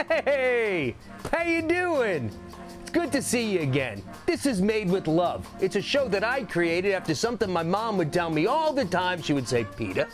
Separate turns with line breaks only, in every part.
Hey, how you doing? It's good to see you again. This is Made with Love. It's a show that I created after something my mom would tell me all the time. She would say, Peter,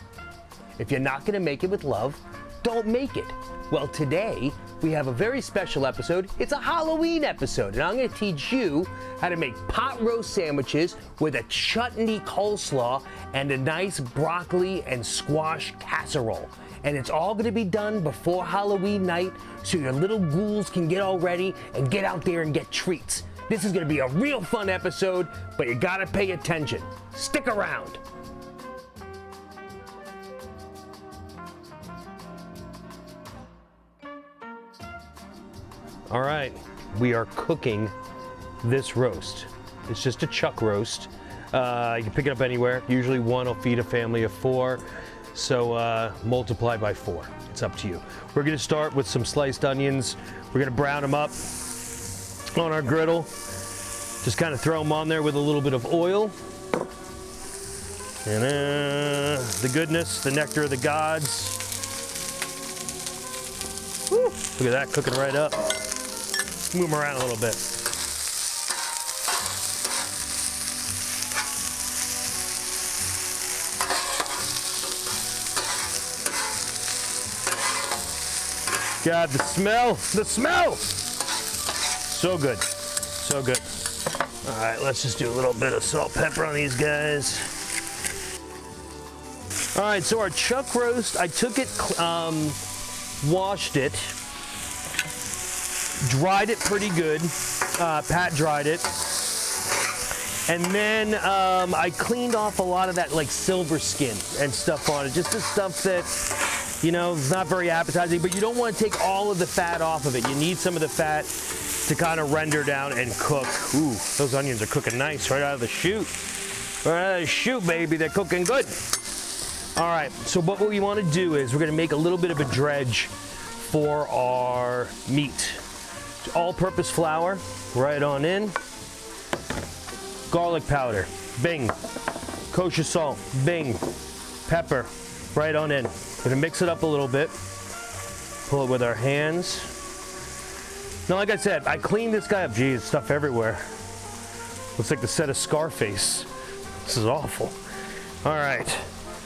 if you're not gonna make it with love, don't make it. Well, today we have a very special episode. It's a Halloween episode, and I'm gonna teach you how to make pot roast sandwiches with a chutney coleslaw and a nice broccoli and squash casserole. And it's all gonna be done before Halloween night so your little ghouls can get all ready and get out there and get treats. This is gonna be a real fun episode, but you gotta pay attention. Stick around. All right, we are cooking this roast. It's just a chuck roast. You can pick it up anywhere. Usually one will feed a family of 4. So multiply by 4. It's up to you. We're gonna start with some sliced onions. We're gonna brown them up on our griddle. Just kind of throw them on there with a little bit of oil. And the goodness, the nectar of the gods. Woo, look at that, cooking right up. Move them around a little bit. God, the smell, so good, so good. All right, let's just do a little bit of salt, pepper on these guys. All right, so our chuck roast, I took it, washed it, dried it pretty good. Pat dried it. And then I cleaned off a lot of that like silver skin and stuff on it. Just the stuff that, you know, it's not very appetizing, but you don't want to take all of the fat off of it. You need some of the fat to kind of render down and cook. Ooh, those onions are cooking nice right out of the chute. Right out of the chute, baby, they're cooking good. All right, so what we want to do is we're gonna make a little bit of a dredge for our meat. All-purpose flour, right on in. Garlic powder, bing. Kosher salt, bing. Pepper, right on in. We're gonna mix it up a little bit. Pull it with our hands. Now, like I said, I cleaned this guy up. Geez, stuff everywhere. Looks like the set of Scarface. This is awful. All right,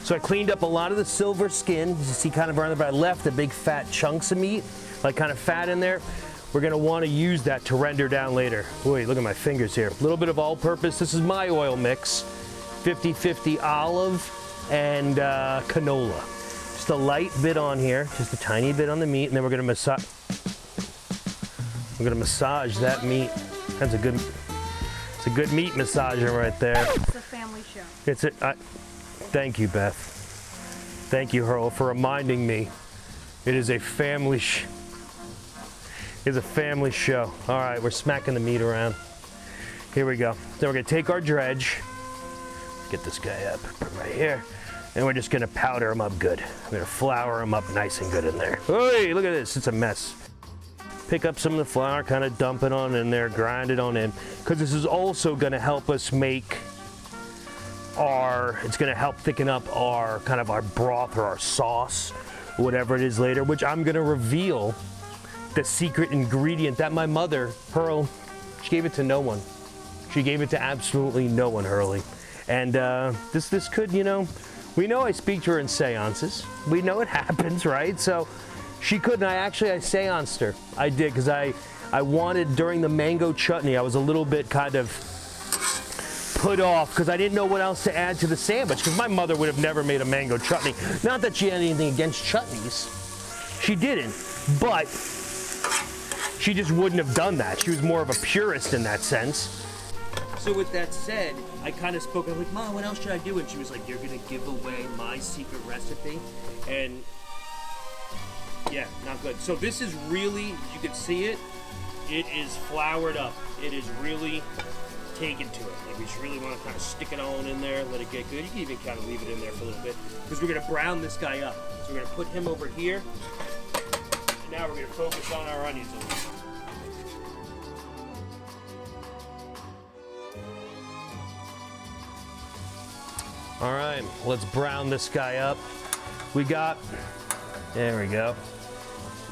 so I cleaned up a lot of the silver skin. You see kind of around there, but I left the big fat chunks of meat, like kind of fat in there. We're gonna wanna use that to render down later. Wait, look at my fingers here. A little bit of all-purpose. This is my oil mix. 50-50 olive and canola. Just a light bit on here, just a tiny bit on the meat, and then we're gonna massage. We're gonna massage that meat. That's a good. It's a good meat massager right there.
It's a family show.
It's a. Thank you, Beth. Thank you, Earl, for reminding me. It is a family. It's a family show. All right, we're smacking the meat around. Here we go. Then we're gonna take our dredge. Get this guy up, put him right here. And we're just gonna powder them up good. We're gonna flour them up nice and good in there. Hey, look at this, it's a mess. Pick up some of the flour, kind of dump it on in there, grind it on in. Because this is also gonna help us make it's gonna help thicken up our kind of our broth or our sauce, whatever it is later, which I'm gonna reveal the secret ingredient that my mother, Pearl, she gave it to no one. She gave it to absolutely no one, Hurley. And this could, you know, we know I speak to her in seances. We know it happens, right? So she couldn't. I seanced her. I did, because I wanted, during the mango chutney, I was a little bit kind of put off because I didn't know what else to add to the sandwich, because my mother would have never made a mango chutney. Not that she had anything against chutneys. She didn't, but she just wouldn't have done that. She was more of a purist in that sense. So with that said, I kind of spoke, I'm like, Mom, what else should I do? And she was like, you're gonna give away my secret recipe. And yeah, not good. So this is really, you can see it, it is floured up. It is really taken to it. Like we just really want to kind of stick it on in there, let it get good. You can even kind of leave it in there for a little bit, because we're gonna brown this guy up. So we're gonna put him over here. And now we're gonna focus on our onions a little. All right, let's brown this guy up. There we go.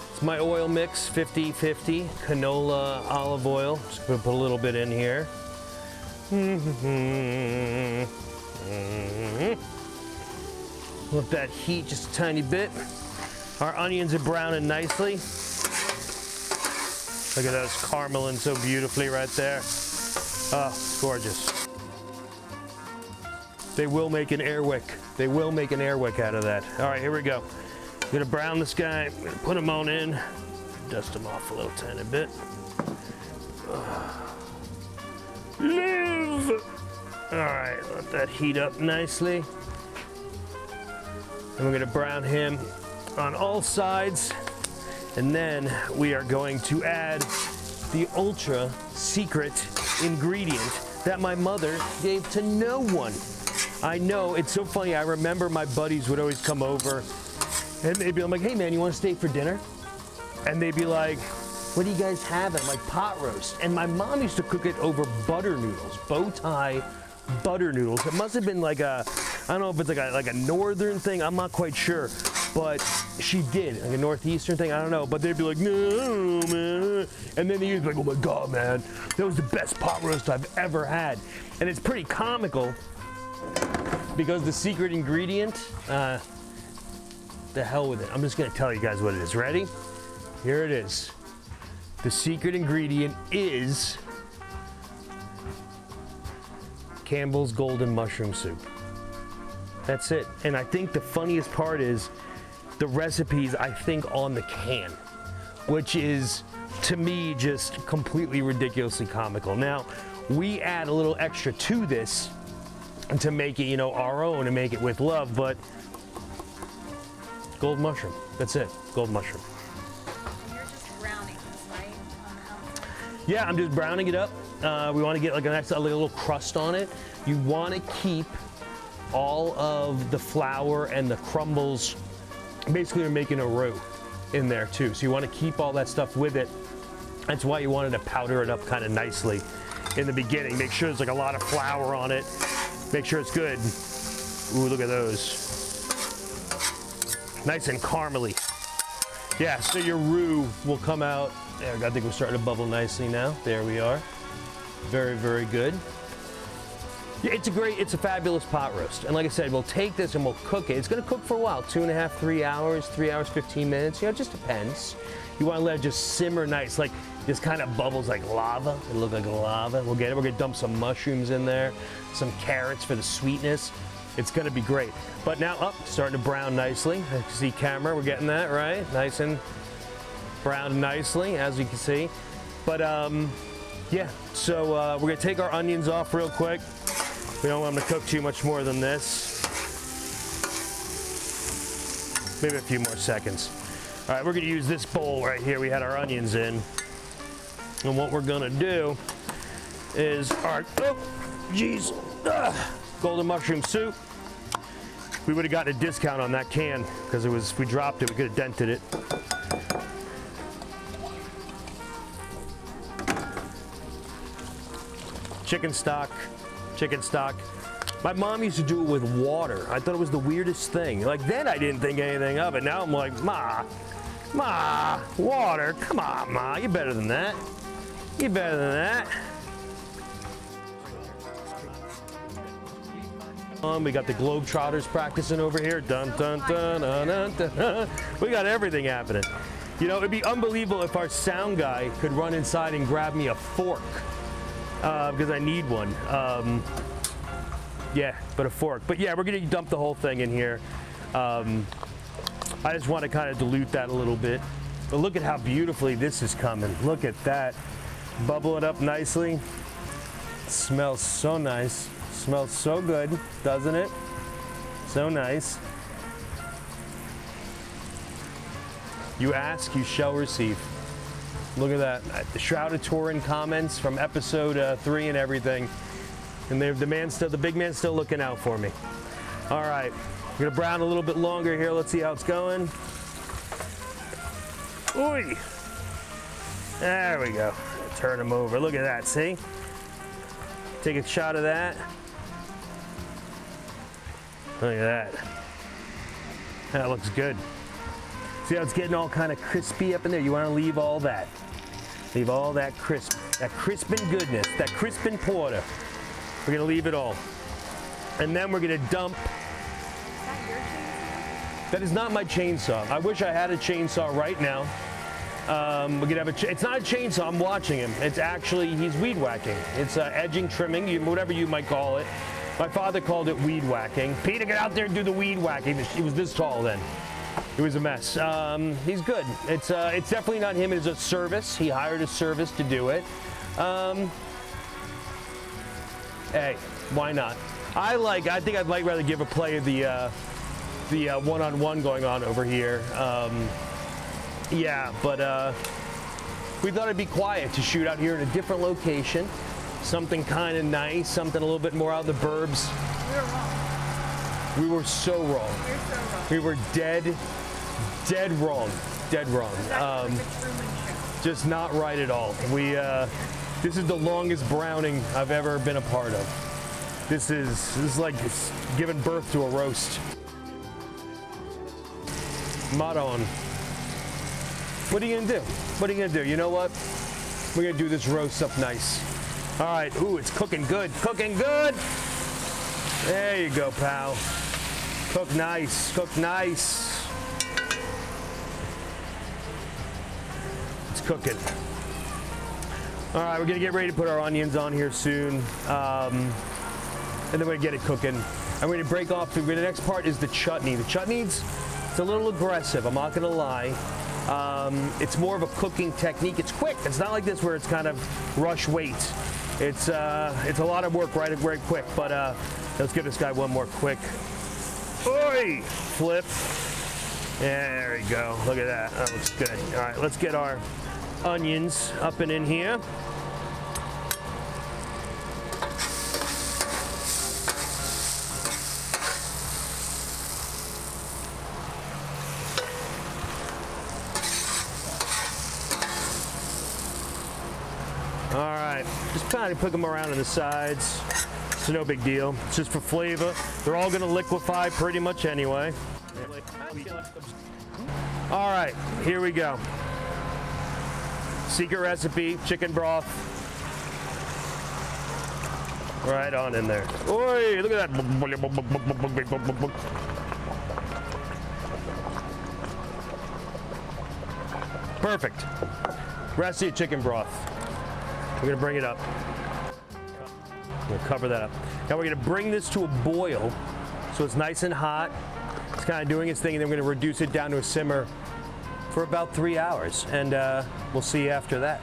Let's My oil mix, 50-50, canola, olive oil. Just gonna put a little bit in here. Let that heat just a tiny bit. Our onions are browning nicely. Look at those carameling so beautifully right there. Oh, gorgeous. They will make an air wick. They will make an air wick out of that. All right, here we go. I'm gonna brown this guy. I'm gonna put him on in. Dust him off a little tiny bit. Live! All right, let that heat up nicely. And we're gonna brown him on all sides. And then we are going to add the ultra secret ingredient that my mother gave to no one. I know, it's so funny. I remember my buddies would always come over and they'd be like, hey man, you want to stay for dinner? And they'd be like, what do you guys have? And I'm like, pot roast. And my mom used to cook it over butter noodles, bow tie butter noodles. It must have been like a, I don't know if it's like a northern thing, I'm not quite sure. But she did, like a northeastern thing, I don't know. But they'd be like, no, man. And then they'd be like, oh my God, man, that was the best pot roast I've ever had. And it's pretty comical because the secret ingredient, the hell with it. I'm just gonna tell you guys what it is. Ready? Here it is. The secret ingredient is Campbell's Golden Mushroom Soup. That's it. And I think the funniest part is the recipe's, I think, on the can, which is, to me, just completely ridiculously comical. Now, we add a little extra to this to make it, you know, our own and make it with love, but gold mushroom. That's it. Gold mushroom.
You're just browning this, right?
Yeah, I'm just browning it up. We want to get like a nice, like a little crust on it. You want to keep all of the flour and the crumbles. Basically, you're making a roux in there too. So you want to keep all that stuff with it. That's why you wanted to powder it up kind of nicely in the beginning. Make sure there's like a lot of flour on it. Make sure it's good. Ooh, look at those. Nice and caramely. Yeah, so your roux will come out. There, I think we're starting to bubble nicely now. There we are. Very, very good. Yeah, it's a fabulous pot roast. And like I said, we'll take this and we'll cook it. It's gonna cook for a while, 2.5, 3 hours, 3 hours, 15 minutes. You know, it just depends. You wanna let it just simmer nice, like this kind of bubbles like lava. It'll look like lava. We'll get it, we're gonna dump some mushrooms in there, some carrots for the sweetness. It's gonna be great. But now up, starting to brown nicely. I can see camera, we're getting that, right? Nice and browned nicely, as you can see. But yeah, so we're gonna take our onions off real quick. We don't want them to cook too much more than this. Maybe a few more seconds. All right, we're gonna use this bowl right here. We had our onions in. And what we're gonna do is our, oh, geez, golden mushroom soup. We would have gotten a discount on that can because it was, if we dropped it, we could have dented it. Chicken stock. Chicken stock. My mom used to do it with water. I thought it was the weirdest thing. Like then I didn't think anything of it. Now I'm like, Ma, water. Come on, Ma, you're better than that. You're better than that. We got the Globetrotters practicing over here. Dun, dun, dun, dun, dun, dun, dun. We got everything happening. You know, it'd be unbelievable if our sound guy could run inside and grab me a fork. Because I need one. Yeah, but a fork. But yeah, we're gonna dump the whole thing in here. I just want to kind of dilute that a little bit. But look at how beautifully this is coming. Look at that. Bubble it up nicely. It smells so nice. Smells so good, doesn't it? So nice. You ask, you shall receive. Look at that. The Shrouded Turin comments from episode 3 and everything. And the big man's still looking out for me. All right, we're gonna brown a little bit longer here. Let's see how it's going. Ooh. There we go. Turn them over. Look at that, see? Take a shot of that. Look at that. That looks good. See how it's getting all kind of crispy up in there? You want to leave all that. Leave all that crisp, that crispin goodness, that crispin porter. We're gonna leave it all. And then we're gonna dump.
Is that your chainsaw?
That is not my chainsaw. I wish I had a chainsaw right now. We're gonna have it's not a chainsaw, I'm watching him. It's actually, he's weed whacking. It's edging, trimming, whatever you might call it. My father called it weed whacking. Peter, get out there and do the weed whacking. He was this tall then. It was a mess. He's good. It's definitely not him. It's a service. He hired a service to do it. Hey, why not? I think I'd rather give a play of the one-on-one going on over here. Yeah, but we thought it'd be quiet to shoot out here in a different location. Something kind of nice, something a little bit more out in the burbs.
We were wrong.
We were so wrong.
You're so wrong.
We were dead wrong. Dead wrong.
That's the Truman Show.
Just not right at all. This is the longest browning I've ever been a part of. This is like giving birth to a roast. Mud on. What are you gonna do? What are you gonna do? You know what? We're gonna do this roast up nice. All right. Ooh, it's cooking good. Cooking good. There you go, pal. Cook nice. Cook nice. It's cooking. All right, we're gonna get ready to put our onions on here soon, and then we're gonna get it cooking. And we're gonna break off. The next part is the chutney. The chutney's it's a little aggressive. I'm not gonna lie. It's more of a cooking technique. It's quick. It's not like this where it's kind of rush wait. It's a lot of work right quick. But let's give this guy one more quick. Oi! Flip. There we go. Look at that. That looks good. All right, let's get our onions up and in here. All right, just kind of put them around on the sides. It's no big deal. It's just for flavor. They're all gonna liquefy pretty much anyway. All right, here we go. Secret recipe, chicken broth. Right on in there. Oi, look at that. Perfect. Rest of your chicken broth. We're gonna bring it up. We're gonna cover that up. Now we're gonna bring this to a boil so it's nice and hot. It's kind of doing its thing, and then we're gonna reduce it down to a simmer for about 3 hours, and we'll see you after that.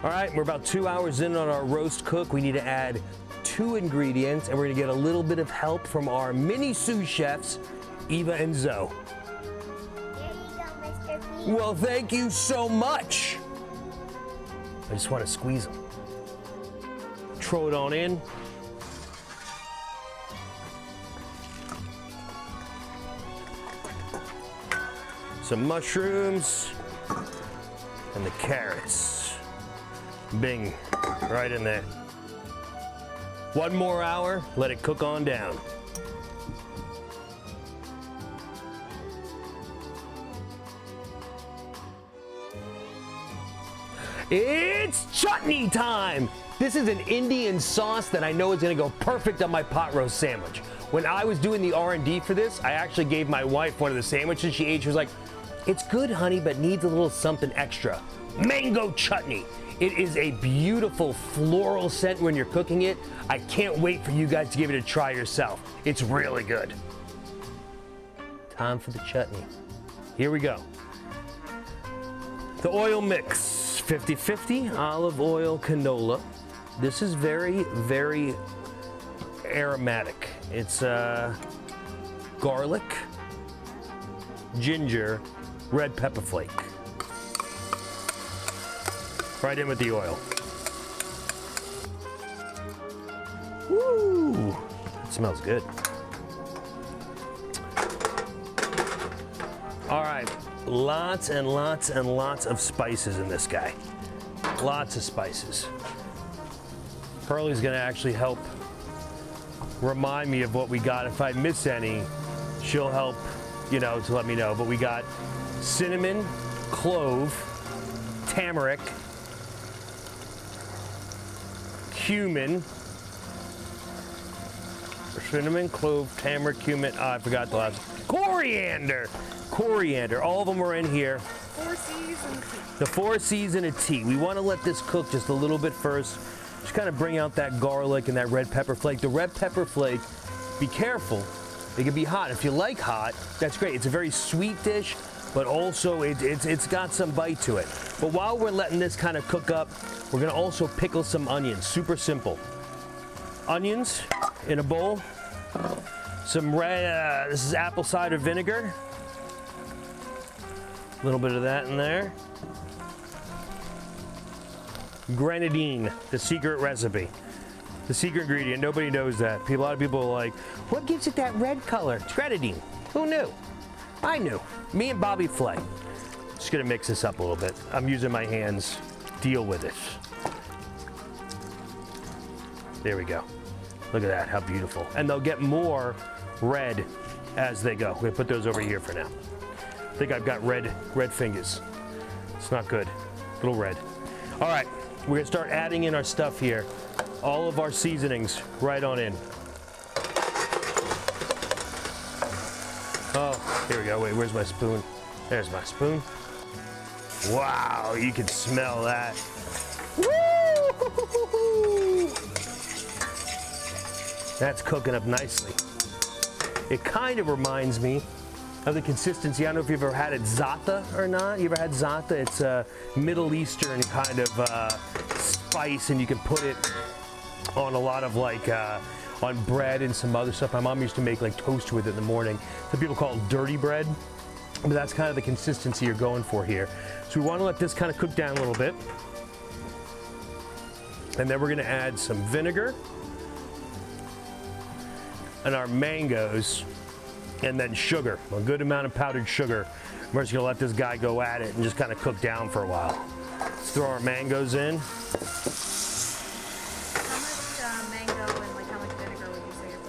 All right, we're about 2 hours in on our roast cook. We need to add 2 ingredients, and we're gonna get a little bit of help from our mini sous chefs, Eva and Zoe.
There you go, Mr. P.
Well, thank you so much. I just want to squeeze them. Throw it on in. Some mushrooms and the carrots. Bing, right in there. 1 more hour, let it cook on down. It's chutney time! This is an Indian sauce that I know is gonna go perfect on my pot roast sandwich. When I was doing the R&D for this, I actually gave my wife one of the sandwiches she ate. She was like, it's good, honey, but needs a little something extra. Mango chutney. It is a beautiful floral scent when you're cooking it. I can't wait for you guys to give it a try yourself. It's really good. Time for the chutney. Here we go. The oil mix. 50-50 olive oil canola. This is very, very aromatic. It's garlic, ginger, red pepper flake. Right in with the oil. Woo! It smells good. All right. Lots and lots and lots of spices in this guy. Lots of spices. Pearlie's gonna actually help remind me of what we got. If I miss any, she'll help, you know, to let me know. But we got cinnamon, clove, turmeric, cumin, cinnamon, clove, turmeric, cumin. Oh, I forgot the last. Coriander. Coriander. All of them are in here.
4 C's and a T.
The 4 C's and a T. We want to let this cook just a little bit first. Just kind of bring out that garlic and that red pepper flake. The red pepper flake, be careful. It can be hot. If you like hot, that's great. It's a very sweet dish, but also it's got some bite to it. But while we're letting this kind of cook up, we're gonna also pickle some onions. Super simple. Onions in a bowl. Some red, this is apple cider vinegar. A little bit of that in there. Grenadine, the secret recipe. The secret ingredient, nobody knows that. A lot of people are like, what gives it that red color? It's grenadine. Who knew? I knew. Me and Bobby Flay. Just gonna mix this up a little bit. I'm using my hands. Deal with it. There we go. Look at that, how beautiful. And they'll get more red as they go. We're gonna put those over here for now. I think I've got red fingers. It's not good, a little red. All right, we're gonna start adding in our stuff here. All of our seasonings right on in. Oh, here we go. Wait, where's my spoon? There's my spoon. Wow, you can smell that. Woo! That's cooking up nicely. It kind of reminds me of the consistency. I don't know if you've ever had it za'atar or not. You ever had za'atar? It's a Middle Eastern kind of spice, and you can put it on a lot of like on bread and some other stuff. My mom used to make like toast with it in the morning. Some people call it dirty bread, but that's kind of the consistency you're going for here. So we want to let this kind of cook down a little bit, and then we're going to add some vinegar and our mangoes, and then sugar, a good amount of powdered sugar. We're just gonna let this guy go at it and just kind of cook down for a while. Let's throw our mangoes in.
How much mango and like how much vinegar would you say you're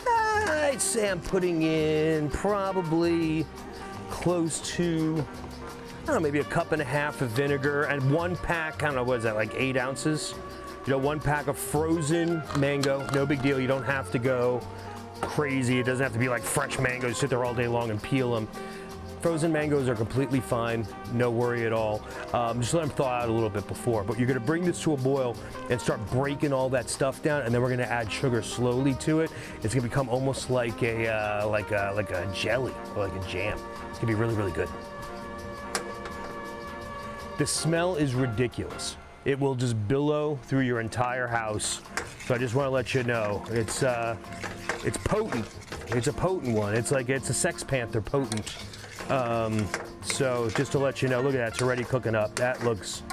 putting in?
I'd say I'm putting in probably close to, I don't know, maybe 1.5 cups of vinegar and 1 pack, I don't know, what is that, like 8 ounces? You know, 1 pack of frozen mango, no big deal. You don't have to go crazy. It doesn't have to be like fresh mangoes, sit there all day long and peel them. Frozen mangoes are completely fine, no worry at all. Just let them thaw out a little bit before. But you're gonna bring this to a boil and start breaking all that stuff down, and then we're gonna add sugar slowly to it. It's gonna become almost like a jelly or like a jam. It's gonna be really, really good. The smell is ridiculous. It will just billow through your entire house. So I just want to let you know, it's potent. It's a potent one. It's a Sex Panther potent. So just to let you know, look at that, it's already cooking up. That looks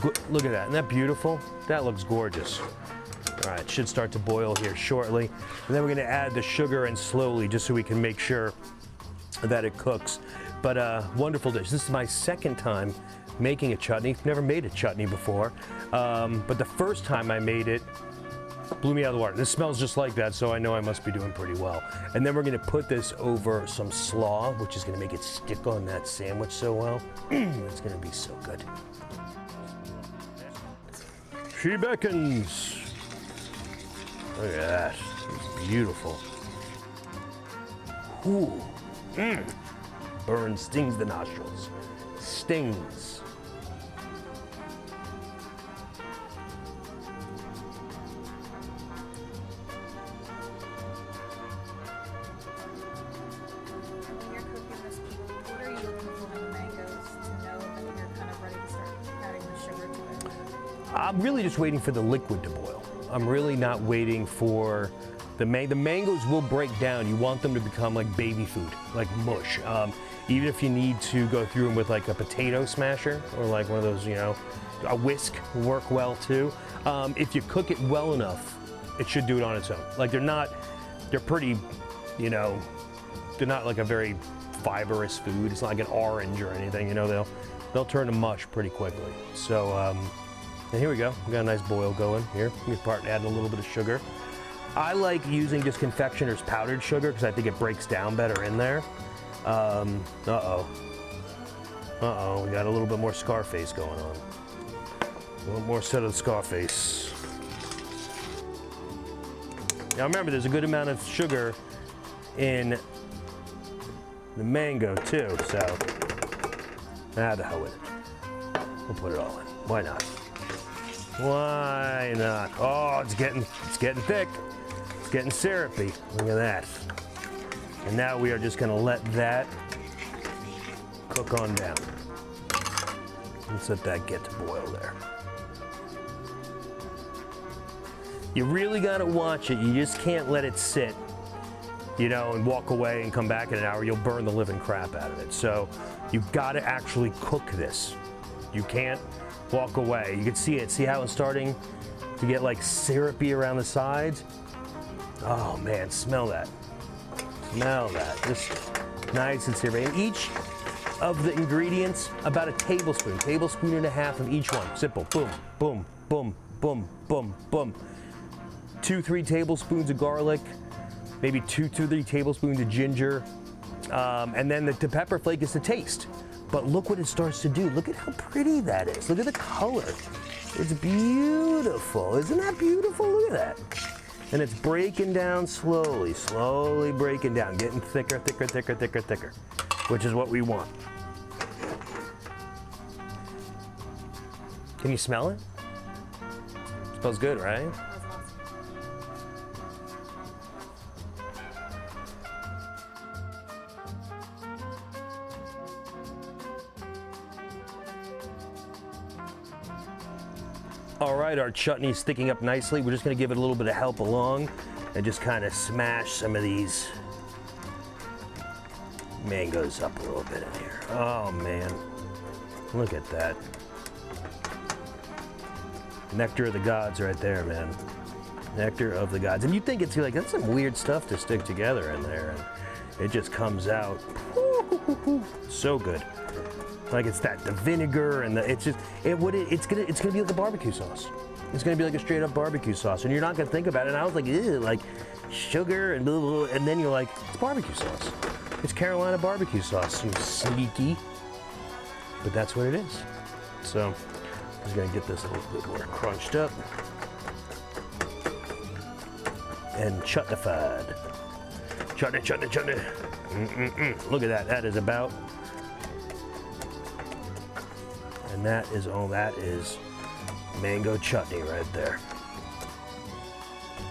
good. Look at that, isn't that beautiful? That looks gorgeous. All right, it should start to boil here shortly. And then we're gonna add the sugar and slowly, just so we can make sure that it cooks. But wonderful dish. This is my second time making a chutney. Never made a chutney before, but the first time I made it blew me out of the water. This smells just like that, so I know I must be doing pretty well. And then we're gonna put this over some slaw, which is gonna make it stick on that sandwich so well. It's gonna be so good. She beckons. Look at that, it's beautiful. Ooh, burns, stings the nostrils, stings.
When you're cooking this, what are you looking for in the mangoes to know that you're kind of ready to start adding the sugar to it?
I'm really just waiting for the liquid to boil. I'm really not waiting for the mangoes will break down. You want them to become like baby food, like mush. Even if you need to go through them with like a potato smasher or like one of those, you know, a whisk will work well too. If you cook it well enough, it should do it on its own. Like they're pretty, you know, they're not like a very fibrous food. It's not like an orange or anything, you know, they'll turn to mush pretty quickly. So And here we go. We got a nice boil going here. We start adding a little bit of sugar. I like using just confectioner's powdered sugar because I think it breaks down better in there. Uh-oh. We got a little bit more Scarface going on. A little more set of the Scarface. Now remember, there's a good amount of sugar in the mango too, so the hell with it. We'll put it all in. Why not? Why not? Oh, it's getting thick. It's getting syrupy. Look at that. And now we are just gonna let that cook on down. Let's let that get to boil there. You really gotta watch it. You just can't let it sit, you know, and walk away and come back in an hour. You'll burn the living crap out of it. So you've gotta actually cook this. You can't walk away. You can see it. See how it's starting to get like syrupy around the sides? Oh man, smell that. Smell that. Just nice and syrupy. And each of the ingredients, about a tablespoon and a half of each one. Simple. Boom, boom, boom, boom, boom, boom. 2-3 tablespoons of garlic, maybe 2-3 tablespoons of ginger, and then the pepper flake is to taste. But look what it starts to do. Look at how pretty that is. Look at the color. It's beautiful. Isn't that beautiful? Look at that. And it's breaking down slowly, slowly breaking down, getting thicker, thicker, thicker, thicker, thicker, which is what we want. Can you smell it? Smells good, right? All right, our chutney's sticking up nicely. We're just gonna give it a little bit of help along and just kind of smash some of these mangoes up a little bit in here. Oh man, look at that. Nectar of the gods right there, man. Nectar of the gods. And you think it's like, that's some weird stuff to stick together in there, and it just comes out so good. Like it's the vinegar and it's gonna be like a barbecue sauce. It's gonna be like a straight up barbecue sauce, and you're not gonna think about it. And I was like, ew, like sugar and blah, blah, blah. And then you're like, it's barbecue sauce. It's Carolina barbecue sauce, you sneaky. But that's what it is. So I'm just gonna get this a little bit more crunched up and chutnified. Chutney, chutney, chutney. Look at that. That is about. And that is all. That is mango chutney right there.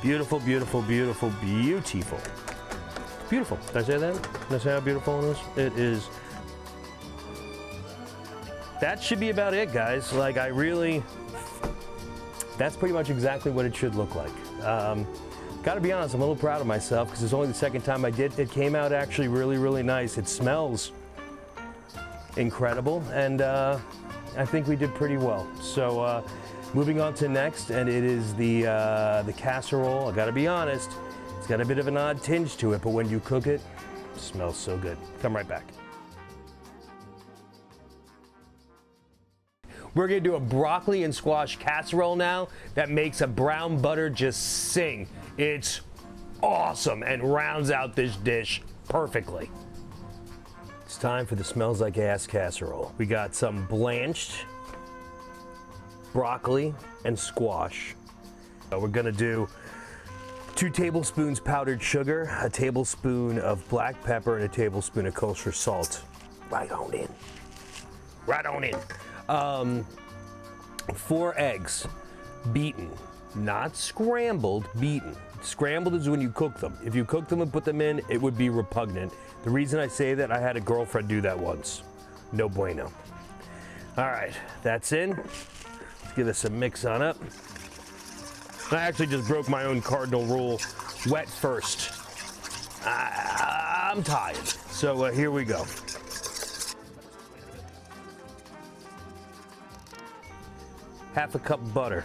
Beautiful, beautiful, beautiful, beautiful. Beautiful. Did I say that? Did I say how beautiful it is? It is. That should be about it, guys. Like that's pretty much exactly what it should look like. Gotta be honest, I'm a little proud of myself because it's only the second time I did. It came out actually really, really nice. It smells incredible, and I think we did pretty well. So moving on to next, and it is the casserole. I gotta be honest, it's got a bit of an odd tinge to it, but when you cook it, it smells so good. Come right back. We're gonna do a broccoli and squash casserole now that makes a brown butter just sing. It's awesome and rounds out this dish perfectly. It's time for the smells like ass casserole. We got some blanched broccoli and squash. We're gonna do 2 tablespoons powdered sugar, a tablespoon of black pepper, and a tablespoon of kosher salt. Right on in. Right on in. 4 eggs, beaten, not scrambled, beaten. Scrambled is when you cook them. If you cook them and put them in, it would be repugnant. The reason I say that, I had a girlfriend do that once. No bueno. All right, that's in. Let's give this a mix on up. I actually just broke my own cardinal rule. Wet first. I'm tired. So here we go. Half a cup butter.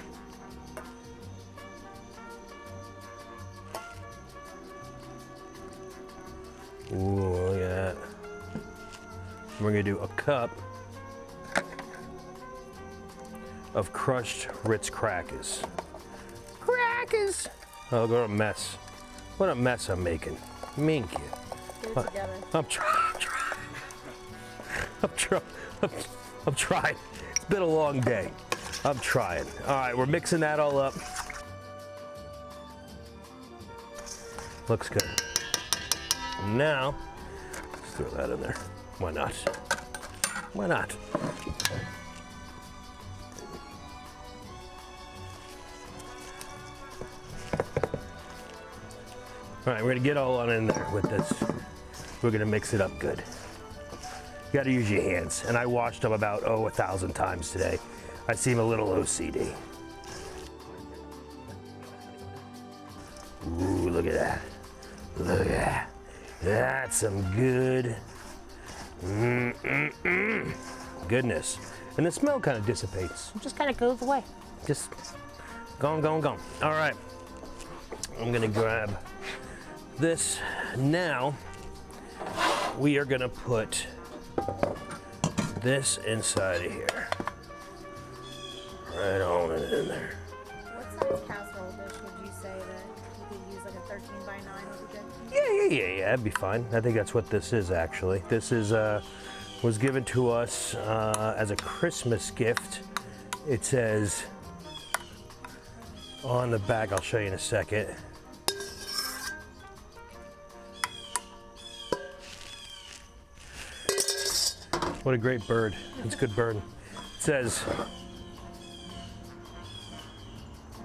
Ooh, look at that. We're gonna do a cup of crushed Ritz crackers. Crackers! Oh, what a mess. What a mess I'm making. Mink it.
Get it together.
I'm trying. It's been a long day. I'm trying. All right, we're mixing that all up. Looks good. Now, let's throw that in there. Why not? Why not? All right, we're gonna get all on in there with this. We're gonna mix it up good. You gotta use your hands. And I washed them about, 1,000 times today. I seem a little OCD. Ooh, look at that. Look at that. That's some good, goodness. And the smell kind of dissipates. It just kind of goes away. Just gone, gone, gone. All right, I'm gonna grab this. Now, we are gonna put this inside of here. Right on it in there.
What size casserole dish would you say that you could use like a 13 by 9 would be good?
Yeah, that'd be fine. I think that's what this is actually. This is was given to us as a Christmas gift. It says on the back, I'll show you in a second. What a great bird. It's a good bird. It says,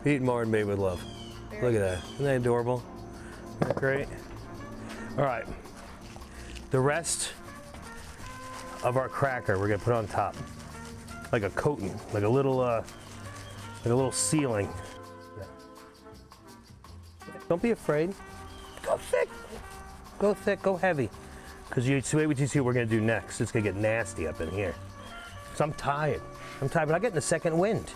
eat more and made with love. Look at that. Isn't that adorable? Isn't that great? All right. The rest of our cracker we're gonna put on top. Like a coating, like a little sealing. Don't be afraid. Go thick. Go thick, go heavy. Because you see what we're gonna do next. It's gonna get nasty up in here. So I'm tired, but I'm getting the second wind.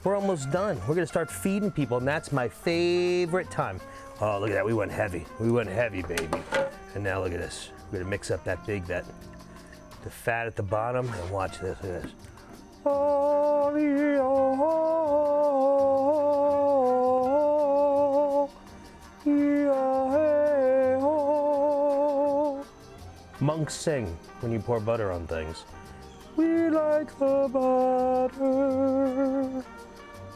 We're almost done. We're gonna start feeding people, and that's my favorite time. Oh, look at that, we went heavy. We went heavy, baby. And now look at this. We're gonna mix up the fat at the bottom, and watch this, look at this. Oh, monks sing when you pour butter on things. We like the butter.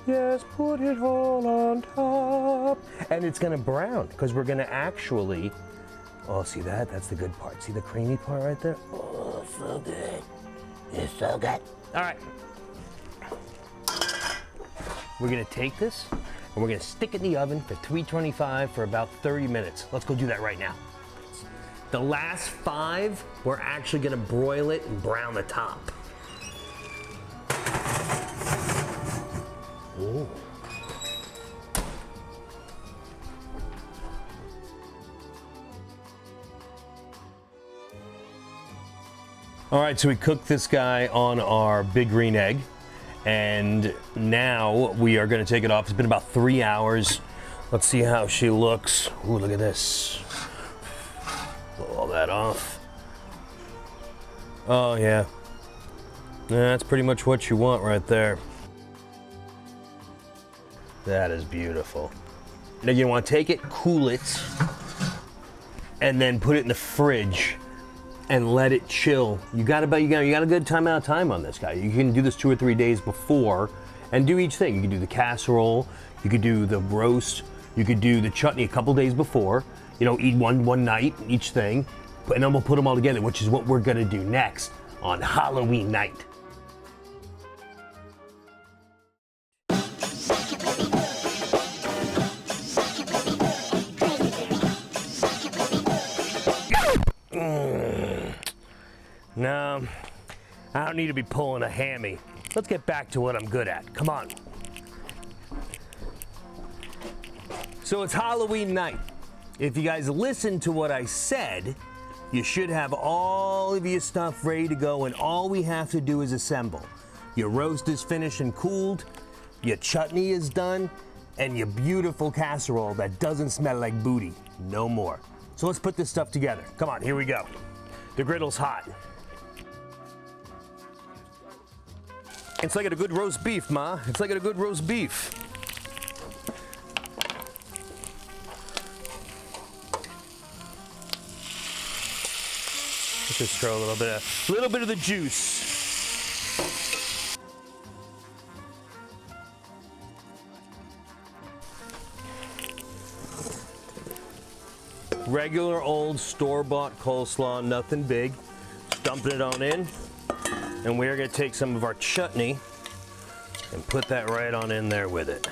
Yes, put it all on top. And it's gonna brown, because we're gonna actually, oh, see that? That's the good part. See the creamy part right there? Oh, so good. It's so good. All right. We're gonna take this, and we're gonna stick it in the oven for 325 for about 30 minutes. Let's go do that right now. The last 5, we're actually gonna broil it and brown the top. Ooh. All right, so we cooked this guy on our big green egg, and now we are gonna take it off. It's been about 3 hours. Let's see how she looks. Ooh, look at this. Blow all that off. Oh yeah. That's pretty much what you want right there. That is beautiful. Now you want to take it, cool it, and then put it in the fridge and let it chill. You got a good amount of time on this guy. You can do this 2 or 3 days before and do each thing. You can do the casserole, you could do the roast, you could do the chutney a couple days before. You know, eat one night, each thing, and then we'll put them all together, which is what we're gonna do next on Halloween night. No, I don't need to be pulling a hammy. Let's get back to what I'm good at. Come on. So it's Halloween night. If you guys listen to what I said, you should have all of your stuff ready to go, and all we have to do is assemble. Your roast is finished and cooled, your chutney is done, and your beautiful casserole that doesn't smell like booty no more. So let's put this stuff together. Come on, here we go. The griddle's hot. It's like a good roast beef, Ma. It's like a good roast beef. Let's just throw a little bit of the juice. Regular old store-bought coleslaw, nothing big. Just dumping it on in. And we're gonna take some of our chutney and put that right on in there with it.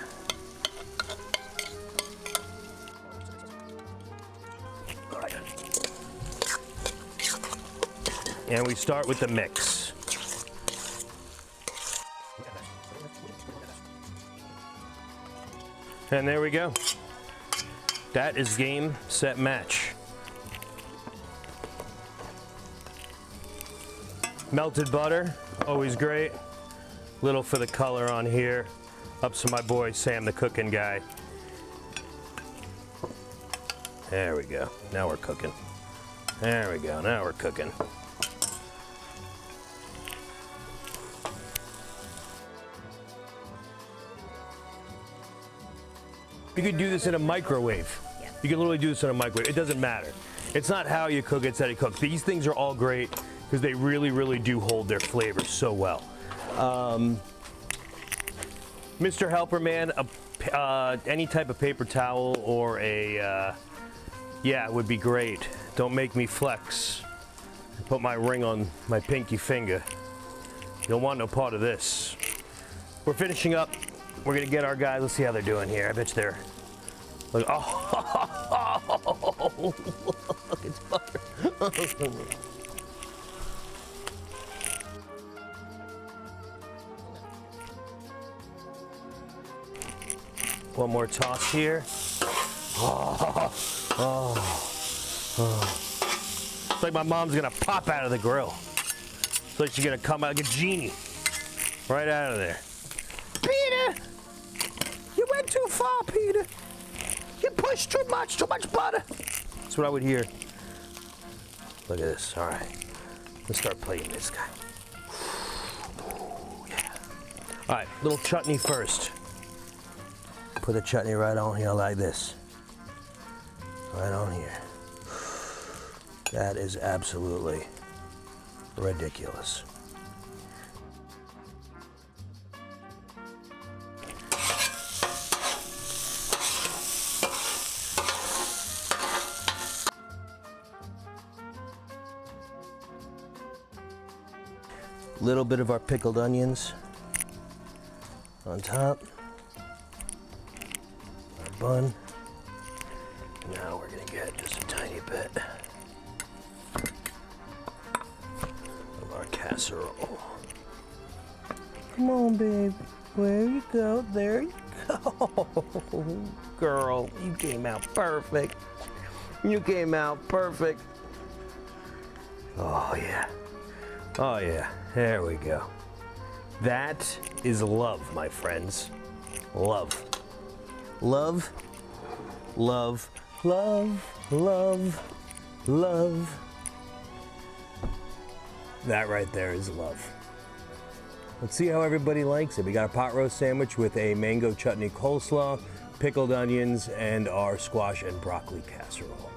All right. And we start with the mix. And there we go. That is game, set, match. Melted butter, always great. Little for the color on here. Up to my boy Sam, the cooking guy. There we go. Now we're cooking. There we go. Now we're cooking. You could do this in a microwave. You can literally do this in a microwave. It doesn't matter. It's not how you cook, it's how you cook. These things are all great because they really, really do hold their flavor so well. Mr. Helper Man, any type of paper towel or a, yeah, would be great. Don't make me flex. Put my ring on my pinky finger. You don't want no part of this. We're finishing up. We're gonna get our guys. Let's see how they're doing here. I bet they're. Look, oh, look, it's butter. One more toss here. It's like my mom's gonna pop out of the grill. It's like she's gonna come out like a genie. Right out of there. Peter! You went too far, Peter. You pushed too much butter. That's what I would hear. Look at this. All right. Let's start plating this guy. Yeah. All right, little chutney first. Put the chutney right on here like this. Right on here. That is absolutely ridiculous. Little bit of our pickled onions on top. Our bun. Now we're gonna get just a tiny bit of our casserole. Come on, babe. There you go. There you go. Girl, you came out perfect. You came out perfect. Oh, yeah. Oh, yeah. There we go. That is love, my friends. Love. Love. Love. Love. Love. Love. That right there is love. Let's see how everybody likes it. We got a pot roast sandwich with a mango chutney coleslaw, pickled onions, and our squash and broccoli casserole.